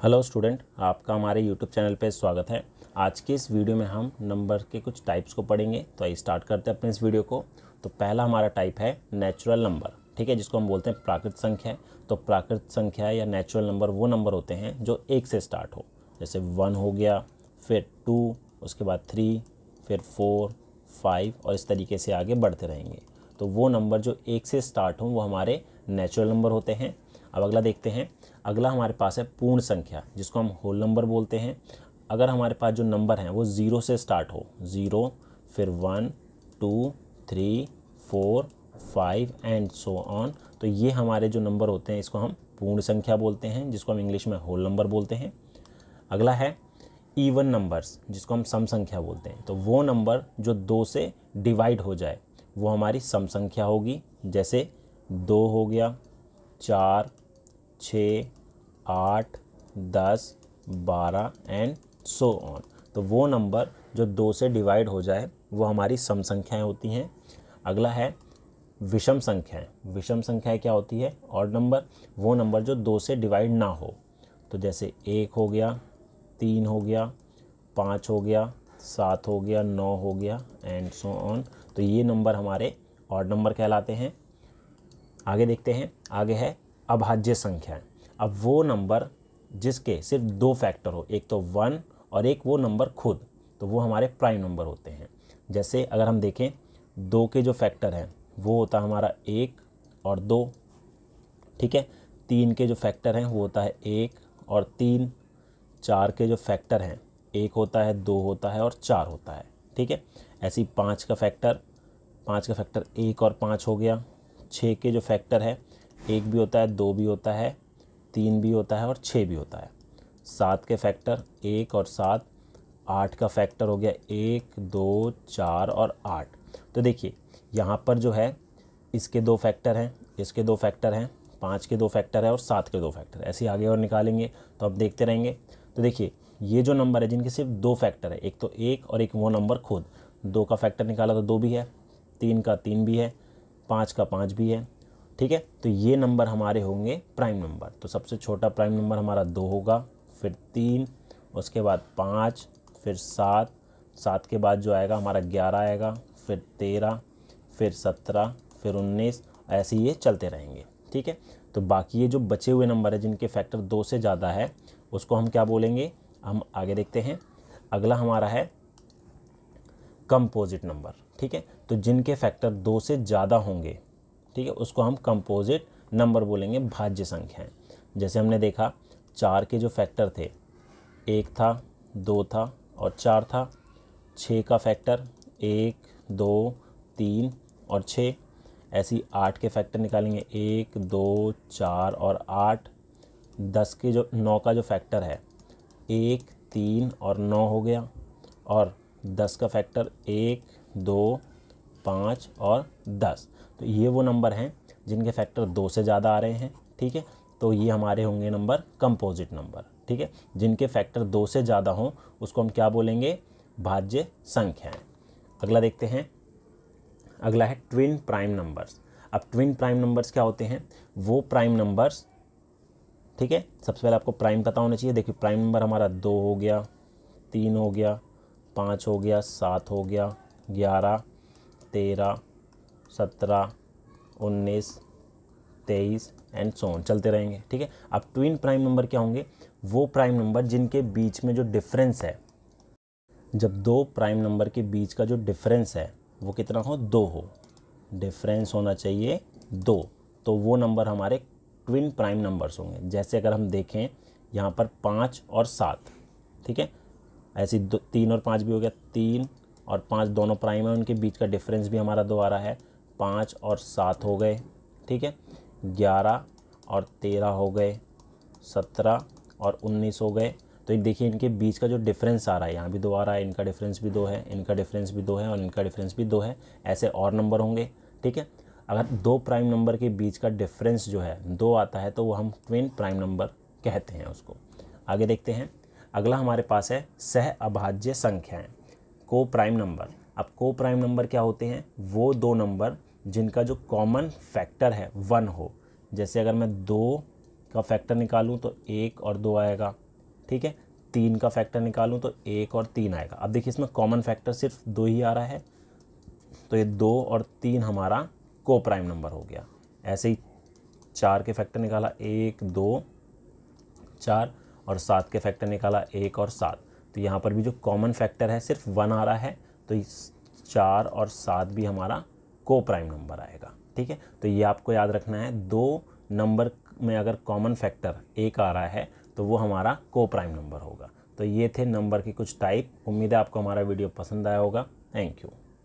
Hello student, आपका हमारे YouTube channel पे स्वागत है। आज के इस वीडियो में हम नंबर के कुछ टाइप्स को पढ़ेंगे। तो आइए स्टार्ट करते हैं अपने इस वीडियो को। तो पहला हमारा टाइप है नेचुरल नंबर, ठीक है, जिसको हम बोलते हैं प्राकृत संख्या। तो प्राकृत संख्या या नेचुरल नंबर वो नंबर होते हैं जो 1 से स्टार्ट हो। जैसे 1 हो गया, फिर 2, उसके बाद 3, फिर 4, 5 और इस तरीके से आगे बढ़ते रहेंगे। तो वो नंबर जो 1 से स्टार्ट हो वो हमारे नेचुरल नंबर होते हैं। अब अगला देखते हैं। अगला हमारे पास है पूर्ण संख्या, जिसको हम होल नंबर बोलते हैं। अगर हमारे पास जो नंबर हैं वो 0 से स्टार्ट हो, 0 फिर 1 2 3 4 5 एंड सो ऑन, तो ये हमारे जो नंबर होते हैं इसको हम पूर्ण संख्या बोलते हैं, जिसको हम इंग्लिश में होल नंबर बोलते हैं। अगला है इवन नंबर्स, जिसको हम सम संख्या बोलते हैं। तो वो नंबर जो 2 से डिवाइड हो जाए वो हमारी सम संख्या होगी। जैसे 2 हो गया, 4, 6, 8, 10, 12 एंड सो ऑन। तो वो नंबर जो 2 से डिवाइड हो जाए वो हमारी सम संख्याएं होती हैं। अगला है विषम संख्याएं। विषम संख्याएं क्या होती है? ऑड नंबर, वो नंबर जो 2 से डिवाइड ना हो। तो जैसे 1 हो गया, 3 हो गया, 5 हो गया, 7 हो गया, 9 हो गया एंड सो ऑन। तो ये नंबर हमारे ऑड नंबर कहलाते हैं। आगे देखते हैं। आगे है अभाज्य संख्याएं। अब वो नंबर जिसके सिर्फ 2 फैक्टर हो, एक तो 1 और एक वो नंबर खुद, तो वो हमारे प्राइम नंबर होते हैं। जैसे अगर हम देखें 2 के जो फैक्टर हैं वो होता है हमारा 1 और 2, ठीक है। 3 के जो फैक्टर हैं वो होता है 1 और 3। 4 के जो फैक्टर हैं 1 होता है, 2 होता है और 4 होता है, ठीक है। ऐसे ही 5 का फैक्टर 1 और 5 हो गया। 6 के जो फैक्टर है 1 भी होता है, 2 भी होता है, 3 भी होता है और 6 भी होता है। 7 के फैक्टर 1 और 7। 8 का फैक्टर हो गया 1, 2, 4 और 8। तो देखिए यहाँ पर जो है इसके 2 फैक्टर हैं, इसके 2 फैक्टर हैं, 5 के 2 फैक्टर है और 7 के 2 फैक्टर। ऐसे आगे और निकालेंगे तो अब देखते रहेंगे। तो देखिए ये जो नंबर है जिनके सिर्फ 2 फैक्टर है, एक तो 1 और एक वो नंबर खुद। 2 का फैक्टर निकाला तो 2 भी है, 3 का 3 भी है, 5 का 5 भी है, ठीक है। तो ये नंबर हमारे होंगे प्राइम नंबर। तो सबसे छोटा प्राइम नंबर हमारा 2 होगा, फिर 3, उसके बाद 5, फिर 7, 7 के बाद जो आएगा हमारा 11 आएगा, फिर 13, फिर 17, फिर 19, ऐसे ये चलते रहेंगे, ठीक है। तो बाकी ये जो बचे हुए नंबर है जिनके फैक्टर 2 से ज़्यादा है उसको हम क्या बोलेंगे, हम आगे देखते हैं। अगला हमारा है कंपोजिट नंबर, ठीक है। तो जिनके फैक्टर 2 से ज़्यादा होंगे, ठीक है, उसको हम कंपोजिट नंबर बोलेंगे, भाज्य संख्याएं। जैसे हमने देखा 4 के जो फैक्टर थे 1 था, 2 था और 4 था। 6 का फैक्टर 1, 2, 3 और 6। ऐसी 8 के फैक्टर निकालेंगे 1, 2, 4 और 8। 9 का जो फैक्टर है 1, 3 और 9 हो गया। और 10 का फैक्टर 1, 2, 5 और 10। तो ये वो नंबर हैं जिनके फैक्टर 2 से ज़्यादा आ रहे हैं, ठीक है। तो ये हमारे होंगे नंबर कंपोजिट नंबर, ठीक है। जिनके फैक्टर 2 से ज़्यादा हों उसको हम क्या बोलेंगे, भाज्य संख्याएं। अगला देखते हैं। अगला है ट्विन प्राइम नंबर्स। अब ट्विन प्राइम नंबर्स क्या होते हैं? वो प्राइम नंबर्स, ठीक है। सबसे पहले आपको प्राइम पता होना चाहिए। देखिए प्राइम नंबर हमारा 2 हो गया, 3 हो गया, 5 हो गया, 7 हो गया, 11, 13, 17, 19, 23 एंड सो ऑन चलते रहेंगे, ठीक है। अब ट्विन प्राइम नंबर क्या होंगे? वो प्राइम नंबर जिनके बीच में जो डिफरेंस है, जब 2 प्राइम नंबर के बीच का जो डिफरेंस है वो कितना हो? 2 हो। डिफरेंस होना चाहिए 2, तो वो नंबर हमारे ट्विन प्राइम नंबर्स होंगे। जैसे अगर हम देखें यहाँ पर 5 और 7, ठीक है। ऐसे 3 और 5 भी हो गया, 3 और 5 दोनों प्राइम है, उनके बीच का डिफरेंस भी हमारा 2 आ रहा है। 5 और 7 हो गए, ठीक है। 11 और 13 हो गए, 17 और 19 हो गए। तो देखिए इनके बीच का जो डिफरेंस आ रहा है, यहाँ भी 2 आ रहा है, इनका डिफरेंस भी 2 है, इनका डिफरेंस भी 2 है और इनका डिफरेंस भी 2 है। ऐसे और नंबर होंगे, ठीक है। अगर 2 प्राइम नंबर के बीच का डिफरेंस जो है 2 आता है तो वो हम ट्विन प्राइम नंबर कहते हैं उसको। आगे देखते हैं। अगला हमारे पास है सह अभाज्य संख्याएं, को प्राइम नंबर। अब को प्राइम नंबर क्या होते हैं? वो 2 नंबर जिनका जो कॉमन फैक्टर है 1 हो। जैसे अगर मैं 2 का फैक्टर निकालूं तो 1 और 2 आएगा, ठीक है। 3 का फैक्टर निकालूं तो 1 और 3 आएगा। अब देखिए इसमें कॉमन फैक्टर सिर्फ 2 ही आ रहा है, तो ये 2 और 3 हमारा को प्राइम नंबर हो गया। ऐसे ही 4 के फैक्टर निकाला 1 2 4 और 7 के फैक्टर निकाला 1 और 7। तो यहाँ पर भी जो कॉमन फैक्टर है सिर्फ 1 आ रहा है, तो 4 और 7 भी हमारा को प्राइम नंबर आएगा। ठीक है, तो ये आपको याद रखना है, 2 नंबर में अगर कॉमन फैक्टर 1 आ रहा है तो वो हमारा को प्राइम नंबर होगा। तो ये थे नंबर के कुछ टाइप। उम्मीद है आपको हमारा वीडियो पसंद आया होगा। Thank you.